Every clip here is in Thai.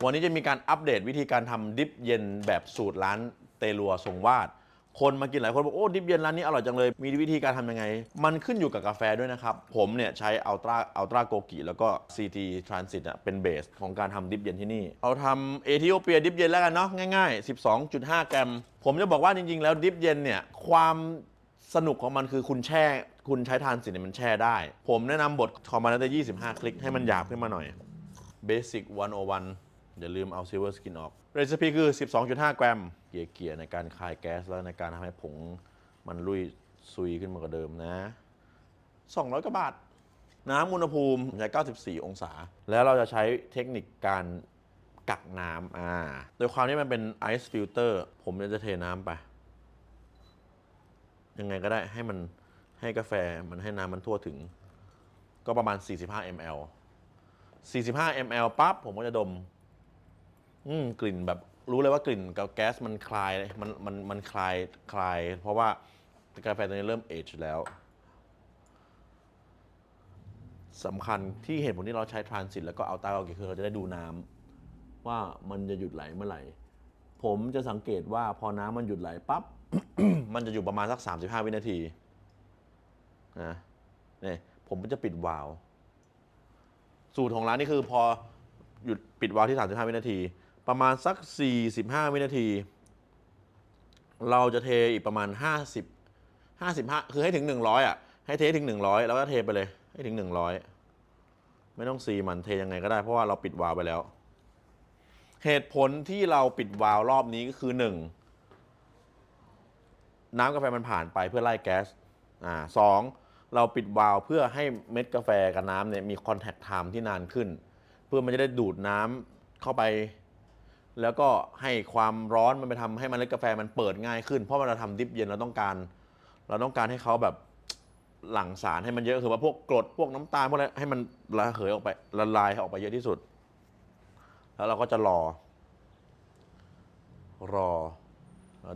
วันนี้จะมีการอัปเดตวิธีการทำดิฟเย็นแบบสูตรร้านเตลัวทรงวาดคนมากินหลายคนบอกโอ้ดิฟเย็นร้านนี้อร่อยจังเลยมีวิธีการทำยังไงมันขึ้นอยู่กับกาแฟด้วยนะครับผมเนี่ยใช้อัลตร้าโกกิแล้วก็ CT Transit เป็นเบสของการทำดิฟเย็นที่นี่เอาทำเอธิโอเปียดิฟเย็นแล้วกันเนาะง่ายๆ 12.5 กรัมผมจะบอกว่าจริงๆแล้วดิฟเย็นเนี่ยความสนุกของมันคือคุณใช้ทานสิเนี่ยมันแช่ได้ผมแนะนำบทคอมมานด์ได้25 คลิกให้มันหยาบขึ้นมาหน่อย Basic 101อย่าลืมเอาซิลเวอร์สกินออกเรซิปีคือ 12.5 กรัมเกียร์ในการคายแก๊สแล้วในการทำให้ผงมันลุยซุยขึ้นมากว่าเดิมนะ200 กว่าบาทน้ำอุณหภูมิ94 องศาแล้วเราจะใช้เทคนิคการกักน้ำโดยความที่มันเป็นไอซ์ฟิลเตอร์ผมจะเทน้ำไปยังไงก็ได้ให้กาแฟมันให้น้ำมันทั่วถึงก็ประมาณ45 ml 45 ml ปั๊บผมก็จะดมกลิ่นแบบรู้เลยว่ากลิ่นกับแก๊สมันคลายมันคลายเพราะว่ากาแฟตัวนี้เริ่มเอจแล้วสำคัญที่เหตุผลที่เราใช้ทรานสิตแล้วก็อัลต้าโอเคคือเราจะได้ดูน้ำว่ามันจะหยุดไหลเมื่อไหร่ผมจะสังเกตว่าพอน้ำมันหยุดไหลปั๊บ มันจะอยู่ประมาณสัก35 วินาทีนะนี่ผมก็จะปิดวาล์วสูตรของร้านนี่คือพอหยุดปิดวาล์วที่35 วินาทีประมาณสัก45 วินาทีเราจะเทอีกประมาณ55คือให้ถึง100ให้เทถึง100แล้วก็เทไปเลยให้ถึง100ไม่ต้องซีมันเทยังไงก็ได้เพราะว่าเราปิดวาล์วไปแล้วเหตุผลที่เราปิดวาล์วรอบนี้ก็คือ1น้ำกาแฟมันผ่านไปเพื่อไล่แก๊ส2เราปิดวาล์วเพื่อให้เม็ดกาแฟกับน้ำเนี่ยมีคอนแทคไทม์ที่นานขึ้นเพื่อมันจะได้ดูดน้ำเข้าไปแล้วก็ให้ความร้อนมันไปทำให้เมล็ดกาแฟมันเปิดง่ายขึ้นเพราะเวลาทำดิฟเย็นเราต้องการให้เขาแบบหลั่งสารให้มันเยอะคือว่าพวกกรดพวกน้ำตาลพวกอะไรให้มันระเหยออกไปละลายออกไปเยอะที่สุดแล้วเราก็จะรอ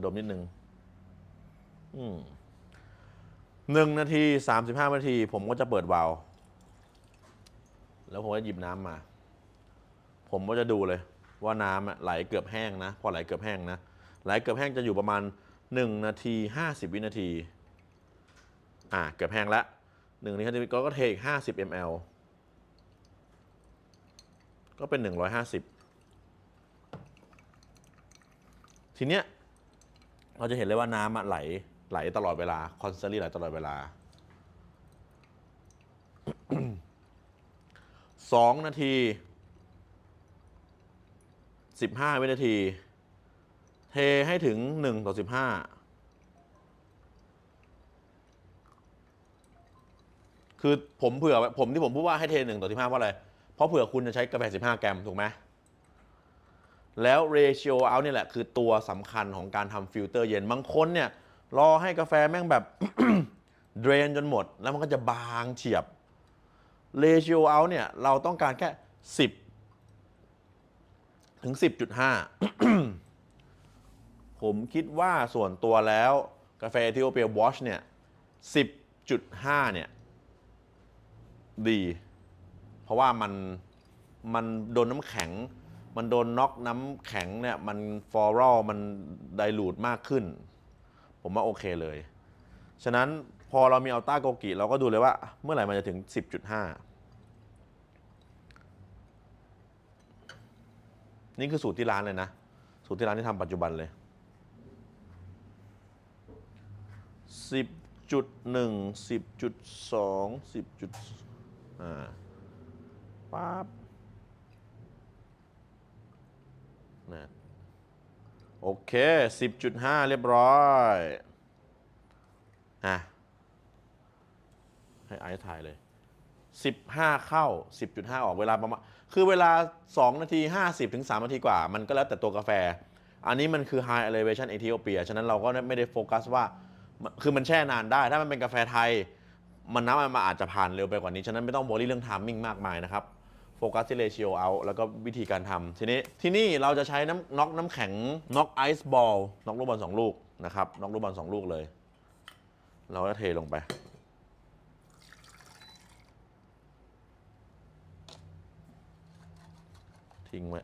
ดมนิดนึง1 นาที 35 นาทีผมก็จะเปิดวาล์วแล้วผมก็หยิบน้ำมาผมก็จะดูเลยว่าน้ำไหลเกือบแห้งนะพอไหลเกือบแห้งนะไหลเกือบแห้งจะอยู่ประมาณ1 นาที 50 วินาทีเกือบแห้งแล้ว1 นาทีก็เทอีก50 ml ก็เป็น150ทีเนี้ยเราจะเห็นเลยว่าน้ำไหลตลอดเวลาคอนสแตนต์ไหลตลอดเวลา2 นาที15 วินาทีเทให้ถึง1:15คือผมที่ผมพูดว่าให้เท1:15เพราะอะไรเพราะเผื่อคุณจะใช้กาแฟ15 กรัมถูกไหมแล้ว ratio out นี่แหละคือตัวสำคัญของการทำฟิลเตอร์เย็นบางคนเนี่ยรอให้กาแฟแม่งแบบ เดรนจนหมดแล้วมันก็จะบางเฉียบ ratio out เนี่ยเราต้องการแค่10 ถึง 10.5 ผมคิดว่าส่วนตัวแล้วกาแฟเอธิโอเปียวอชเนี่ย 10.5 เนี่ยดีเพราะว่ามันโดนน้ำแข็งมันโดนน็อกน้ำแข็งเนี่ยมันฟลอรัลมันไดลูทมากขึ้นผมว่าโอเคเลยฉะนั้นพอเรามีอัลต้าโกกิเราก็ดูเลยว่าเมื่อไหร่มันจะถึง 10.5 นี่คือสูตรที่ร้านเลยนะสูตรที่ร้านที่ทำปัจจุบันเลย 10.1 10.2 10ปั๊บนะโอเค 10.5 เรียบร้อยให้ไอซ์ถ่ายเลย15เข้า 10.5 ออกเวลาประมาณคือเวลา2 นาที 50 ถึง 3 นาทีกว่ามันก็แล้วแต่ตัวกาแฟอันนี้มันคือ High Elevation Ethiopia ฉะนั้นเราก็ไม่ได้โฟกัสว่าคือมันแช่นานได้ถ้ามันเป็นกาแฟไทยมันน้ำมันอาจจะผ่านเร็วไปกว่านี้ฉะนั้นไม่ต้องบอรี่เรื่อง timing มากมายนะครับโฟกัสที่ ratio out แล้วก็วิธีการทำที่นี่เราจะใช้น็อกน้ำแข็งน็อกไอซ์บอลน็อกลูกบอล2 ลูกนะครับน็อกลูกบอล2 ลูกเลยเราก็เทลงไปทิ้งไว้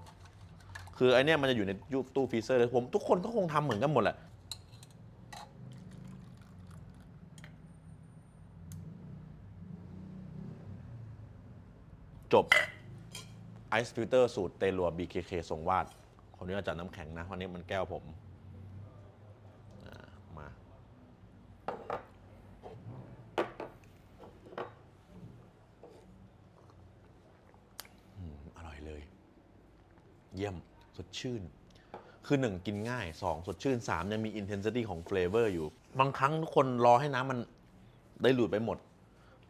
คือไอเนี้ยมันจะอยู่ในตู้ฟรีเซอร์เลยทุกคนก็คงทำเหมือนกันหมดแหละจบไอซ์ฟิลเตอร์สูตรเตลัว BKK ทรงวาดคนนี้อาจารย์น้ำแข็งนะวันนี้มันแก้วผมมาอร่อยเลยเยี่ยมสดชื่นคือ 1 กินง่าย 2 สดชื่น 3 ยังมี intensity ของ flavor อยู่บางครั้งทุกคนรอให้น้ำมันได้หลุดไปหมด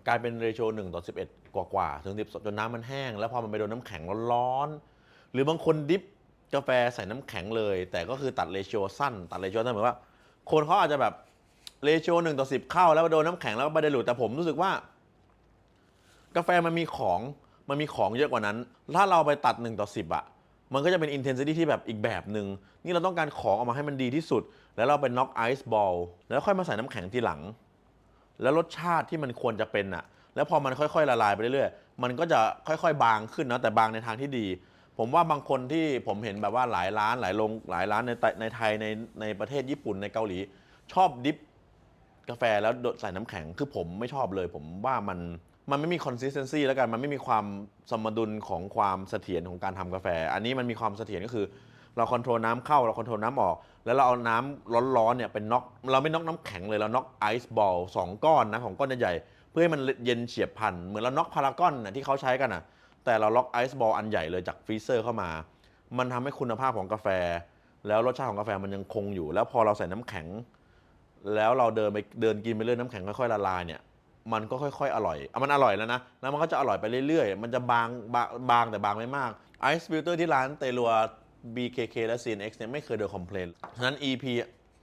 กลายเป็นเรโช1:11กว่าถึง10จนน้ำมันแห้งแล้วพอมันไปโดนน้ำแข็งร้อนๆหรือบางคนดิฟกาแฟใส่น้ำแข็งเลยแต่ก็คือตัดเรโชสั้นตัดเรโชสั้นเหมือนว่าคนเขาอาจจะแบบเรโช1:10เข้าแล้วโดนน้ำแข็งแล้วไปได้หลุดแต่ผมรู้สึกว่ากาแฟมันมีของเยอะกว่านั้น ถ้าเราไปตัด1:10อ่ะมันก็จะเป็น intensity ที่แบบอีกแบบหนึ่งนี่เราต้องการของออกมาให้มันดีที่สุดแล้วเราไปน็อกไอซ์บอลแล้วค่อยมาใส่น้ำแข็งทีหลังแล้วรสชาติที่มันควรจะเป็นอ่ะแล้วพอมันค่อยๆละลายไปเรื่อยๆมันก็จะค่อยๆบางขึ้นนะแต่บางในทางที่ดีผมว่าบางคนที่ผมเห็นแบบว่าหลายร้านหลายร้านในไทยในประเทศญี่ปุ่นในเกาหลีชอบดิฟกาแฟแล้วใส่น้ำแข็งคือผมไม่ชอบเลยผมว่ามันไม่มี consistency แล้วกันมันไม่มีความสมดุลของความเสถียรของการทำกาแฟอันนี้มันมีความเสถียรก็คือเราคอนโทรลน้ำเข้าเราคอนโทรลน้ำออกแล้วเราเอาน้ำร้อนๆเนี่ยเป็นน็อกเราไม่น็อกน้ำแข็งเลยเราน็อกไอซ์บอล2ก้อนนะของก้อนใหญ่ๆเพื่อให้มันเย็นเฉียบพลันเหมือนเราน็อกพารากอนนะที่เขาใช้กันนะแต่เราล็อกไอซ์บอลอันใหญ่เลยจากฟรีเซอร์เข้ามามันทำให้คุณภาพของกาแฟแล้วรสชาติของกาแฟมันยังคงอยู่แล้วพอเราใส่น้ำแข็งแล้วเราเดินกินไปเรื่อยน้ำแข็งค่อยๆละลายเนี่ยมันก็ค่อยๆอร่อยมันอร่อยแล้วนะแล้วมันก็จะอร่อยไปเรื่อยๆมันจะบางแต่บางไม่มากไอซ์ฟิลเตอร์ที่ร้านเตลัว BKK และ CNX เนี่ยไม่เคยโดนคอมเพลนฉะนั้น EP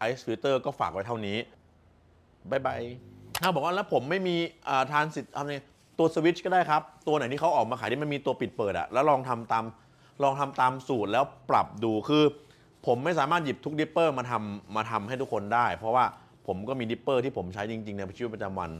Ice Filter ก็ฝากไว้เท่านี้บายบายถ้าบอกว่าแล้วผมไม่มีทรานสิตทำไงตัวสวิตช์ก็ได้ครับ ตัวไหนที่เขาออกมาขายที่มันมีตัวปิดเปิดอะแล้วลองทำตามสูตรแล้วปรับดูคือผมไม่สามารถหยิบทุกดิปเปอร์มาทำให้ทุกคนได้ เพราะว่าผมก็มีดิปเปอร์ที่ผมใช้จริงๆในชีวิตประจำวัน